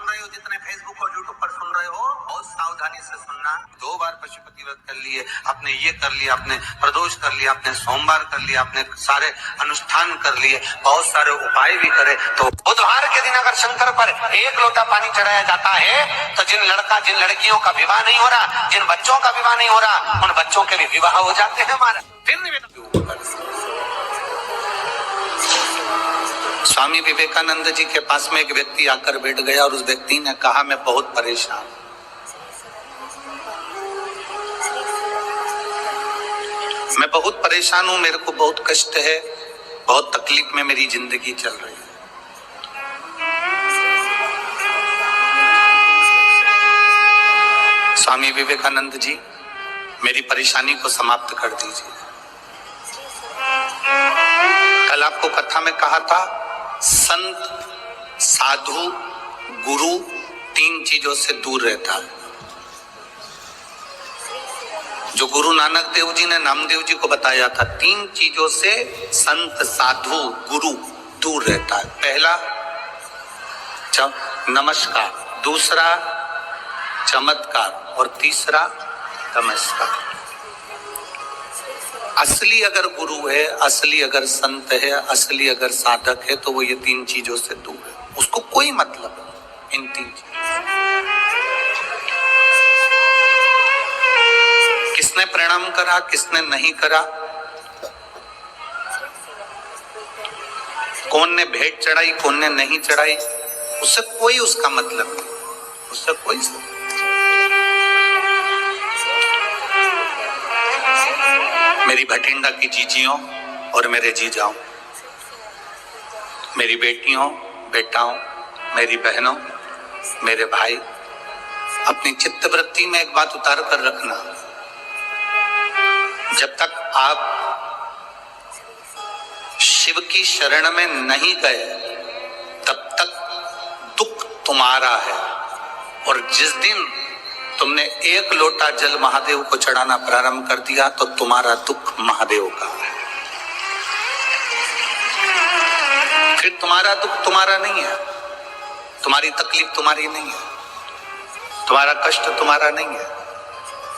रहे हो, जितने फेसबुक और यूट्यूब पर सुन रहे हो, बहुत सावधानी से सुनना। 2 बार पशुपति व्रत कर लिए, आपने ये कर लिया, आपने प्रदोष कर लिया, आपने सोमवार कर लिया, आपने सारे अनुष्ठान कर लिए, बहुत सारे उपाय भी करे, तो बुधवार के दिन अगर शंकर पर 1 लोटा पानी चढ़ाया जाता है तो जिन लड़कियों का विवाह नहीं हो रहा, जिन बच्चों का विवाह नहीं हो रहा, उन बच्चों के भी विवाह हो जाते हैं हमारे। स्वामी विवेकानंद जी के पास में एक व्यक्ति आकर बैठ गया और उस व्यक्ति ने कहा, मैं बहुत परेशान, मैं बहुत परेशान हूं, मेरे को बहुत कष्ट है, बहुत तकलीफ में मेरी जिंदगी चल रही है। स्वामी विवेकानंद जी, मेरी परेशानी को समाप्त कर दीजिए। कल आपको कथा में कहा था, संत, साधु, गुरु 3 चीजों से दूर रहता है। जो गुरु नानक देव जी ने नामदेव जी को बताया था, 3 चीजों से संत, साधु, गुरु दूर रहता है। पहला नमस्कार, दूसरा चमत्कार और तीसरा नमस्कार। असली अगर गुरु है, असली अगर संत है, असली अगर साधक है, तो वो ये 3 चीजों से दूर है। उसको कोई मतलब नहीं इन 3 चीजों। किसने प्रणाम करा, किसने नहीं करा, कौन ने भेंट चढ़ाई, कौन ने नहीं चढ़ाई, उससे कोई उसका मतलब नहीं, उससे कोई सब। मेरी भटिंडा की जीजियों और मेरे जीजाओं, मेरी बेटियों, बेटाओं, मेरी बहनों, मेरे भाई, अपनी चित्तवृत्ति में एक बात उतार कर रखना, जब तक आप शिव की शरण में नहीं गए तब तक दुख तुम्हारा है, और जिस दिन तुमने 1 लोटा जल महादेव को चढ़ाना प्रारंभ कर दिया तो तुम्हारा दुख महादेव का है। फिर तुम्हारा दुख तुम्हारा नहीं है, तुम्हारी तकलीफ तुम्हारी नहीं है, तुम्हारा कष्ट तुम्हारा नहीं है,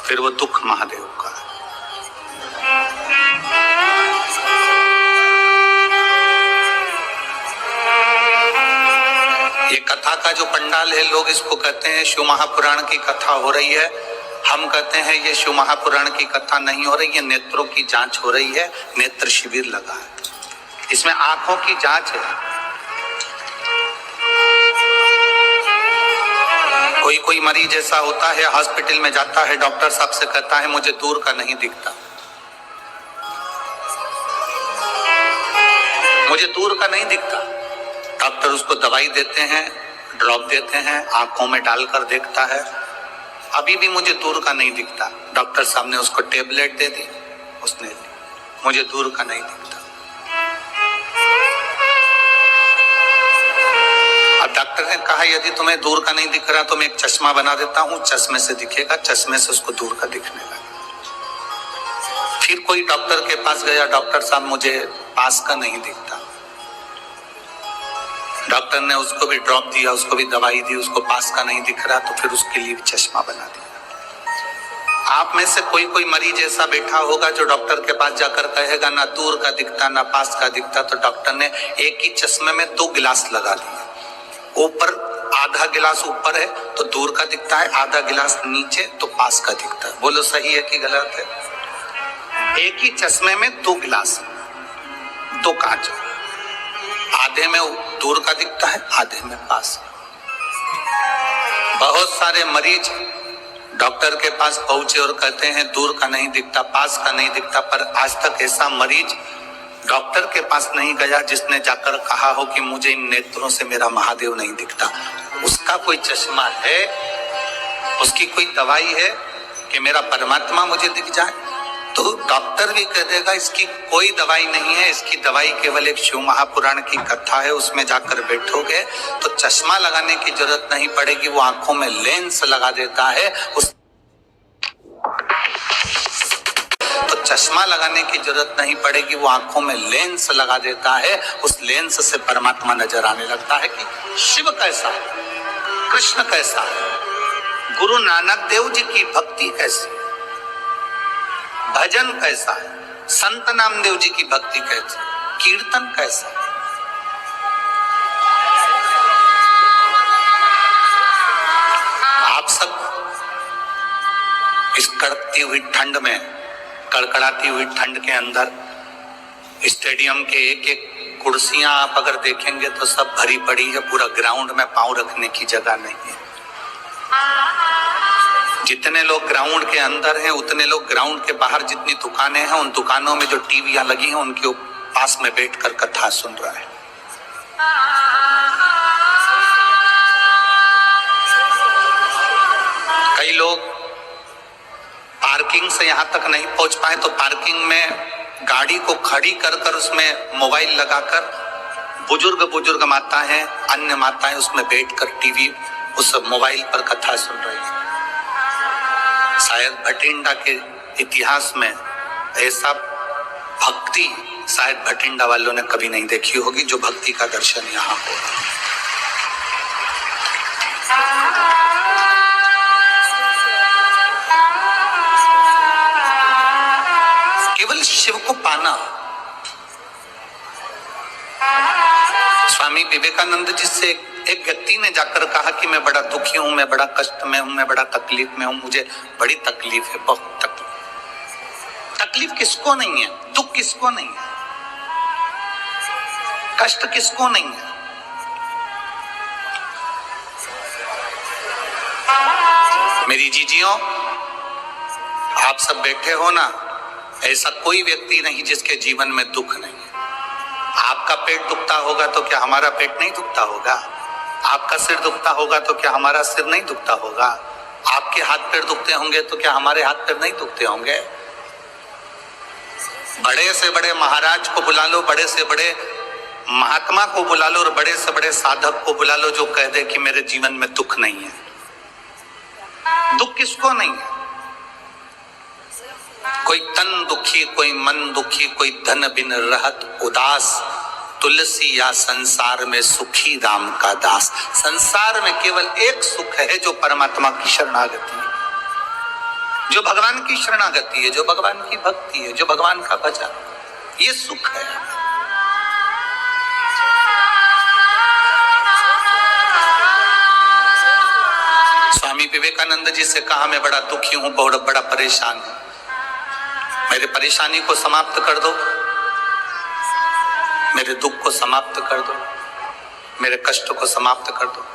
फिर वो दुख महादेव का है। ये कथा का जो पंडाल है, लोग इसको कहते हैं शिव महापुराण की कथा हो रही है। हम कहते हैं ये शिव महापुराण की कथा नहीं हो रही है, नेत्रों की जांच हो रही है, नेत्र शिविर लगा है, इसमें आंखों की जांच है। कोई मरीज ऐसा होता है, हॉस्पिटल में जाता है, डॉक्टर साहब से कहता है मुझे दूर का नहीं दिखता, मुझे दूर का नहीं दिखता। डॉक्टर उसको दवाई देते हैं, ड्रॉप देते हैं, आंखों में डालकर देखता है, अभी भी मुझे दूर का नहीं दिखता। डॉक्टर साहब ने उसको टेबलेट दे दी, उसने ली, मुझे दूर का नहीं दिखता। अब डॉक्टर ने कहा यदि तुम्हें दूर का नहीं दिख रहा तो मैं एक चश्मा बना देता हूं, चश्मे से दिखेगा, चश्मे से उसको दूर का दिखने लगा। फिर कोई डॉक्टर के पास गया, डॉक्टर साहब मुझे पास का नहीं दिखता। डॉक्टर ने उसको भी ड्रॉप दिया, उसको भी दवाई दी, उसको पास का नहीं दिख रहा तो फिर उसके लिए भी चश्मा बना दिया। आप में से कोई मरीज ऐसा बैठा होगा जो डॉक्टर के पास जाकर कहेगा ना दूर का दिखता ना पास का दिखता, तो डॉक्टर ने एक ही चश्मे में 2 गिलास लगा दिए। ऊपर आधा गिलास ऊपर है तो दूर का दिखता है, आधा गिलास नीचे तो पास का दिखता है। बोलो सही है कि गलत है? एक ही चश्मे में 2 गिलास, 2 कांच, आधे में दूर का दिखता है, आधे में पास। बहुत सारे मरीज डॉक्टर के पास पहुंचे और कहते हैं दूर का नहीं दिखता, पास का नहीं दिखता, पर आज तक ऐसा मरीज डॉक्टर के पास नहीं गया जिसने जाकर कहा हो कि मुझे इन नेत्रों से मेरा महादेव नहीं दिखता। उसका कोई चश्मा है, उसकी कोई दवाई है कि मेरा परमात्मा मुझे दिख जाए? तो डॉक्टर भी कह देगा इसकी कोई दवाई नहीं है, इसकी दवाई केवल एक शिव महापुराण की कथा है, उसमें जाकर बैठोगे तो चश्मा लगाने की जरूरत नहीं पड़ेगी, वो आंखों में लेंस लगा देता है। तो चश्मा लगाने की जरूरत नहीं पड़ेगी, वो आंखों में लेंस लगा देता है, उस लेंस से परमात्मा नजर आने लगता है कि शिव कैसा है। कृष्ण कैसा है, गुरु नानक देव जी की भक्ति कैसी, भजन कैसा है, संत नामदेव जी की भक्ति कैसी, कीर्तन कैसा है। आप सब इस कड़कती हुई ठंड में, कड़कड़ाती हुई ठंड के अंदर स्टेडियम के एक एक कुर्सियां आप अगर देखेंगे तो सब भरी पड़ी है, पूरा ग्राउंड में पांव रखने की जगह नहीं है। जितने लोग ग्राउंड के अंदर हैं उतने लोग ग्राउंड के बाहर जितनी दुकानें हैं उन दुकानों में जो टीवियां लगी हैं उनके पास में बैठकर कथा सुन रहा है। कई लोग पार्किंग से यहां तक नहीं पहुंच पाए तो पार्किंग में गाड़ी को खड़ी कर कर उसमें मोबाइल लगाकर बुजुर्ग माताएं, अन्य माताएं उसमें बैठकर टीवी उस मोबाइल पर कथा सुन रही है। शायद भटिंडा के इतिहास में ऐसा भक्ति शायद भटिंडा वालों ने कभी नहीं देखी होगी जो भक्ति का दर्शन यहाँ हो। केवल शिव को पाना। स्वामी विवेकानंद जी से एक व्यक्ति ने जाकर कहा कि मैं बड़ा दुखी हूं, मैं बड़ा कष्ट में हूं, मैं बड़ा तकलीफ में हूं, मुझे बड़ी तकलीफ है, बहुत तकलीफ। तकलीफ किसको नहीं है, दुख किसको नहीं है, कष्ट किसको नहीं है। मेरी जीजियों, आप सब बैठे हो ना, ऐसा कोई व्यक्ति नहीं जिसके जीवन में दुख नहीं है। आपका पेट दुखता होगा तो क्या हमारा पेट नहीं दुखता होगा? आपका सिर दुखता होगा तो क्या हमारा सिर नहीं दुखता होगा? आपके हाथ पैर दुखते होंगे तो क्या हमारे हाथ पैर नहीं दुखते होंगे? बड़े से बड़े महाराज को बुला लो, बड़े से बड़े महात्मा को बुला लो और बड़े से बड़े साधक को बुला लो जो कह दे कि मेरे जीवन में दुख नहीं है। दुख किसको नहीं है? कोई तन दुखी, कोई मन दुखी, कोई धन बिन रहत उदास, तुलसी या संसार में सुखी राम का दास। संसार में केवल एक सुख है जो परमात्मा की शरणागति है, जो भगवान की शरणागति है, जो भगवान की भक्ति है, जो भगवान का भजन, ये सुख है। स्वामी विवेकानंद जी से कहा मैं बड़ा दुखी हूं, बहुत बड़ा परेशान हूं, मेरे परेशानी को समाप्त कर दो, मेरे दुख को समाप्त कर दो, मेरे कष्ट को समाप्त कर दो।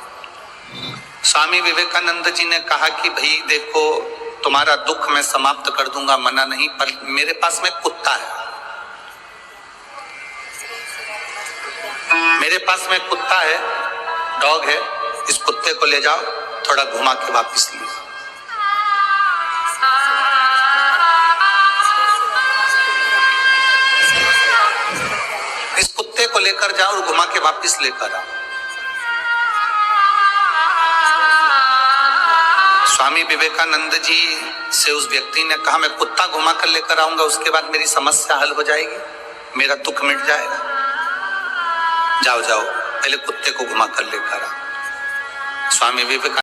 स्वामी विवेकानंद जी ने कहा कि भाई देखो, तुम्हारा दुख मैं समाप्त कर दूंगा, मना नहीं, पर मेरे पास में कुत्ता है, मेरे पास में कुत्ता है, डॉग है, इस कुत्ते को ले जाओ, थोड़ा घुमा के वापस ले जाओ। इस कुत्ते को लेकर जाओ और घुमा के वापस लेकर आओ। स्वामी विवेकानंद जी से उस व्यक्ति ने कहा मैं कुत्ता घुमा कर लेकर आऊंगा, उसके बाद मेरी समस्या हल हो जाएगी, मेरा दुख मिट जाएगा। जाओ जाओ, पहले कुत्ते को घुमा कर लेकर आओ। स्वामी विवेकानंद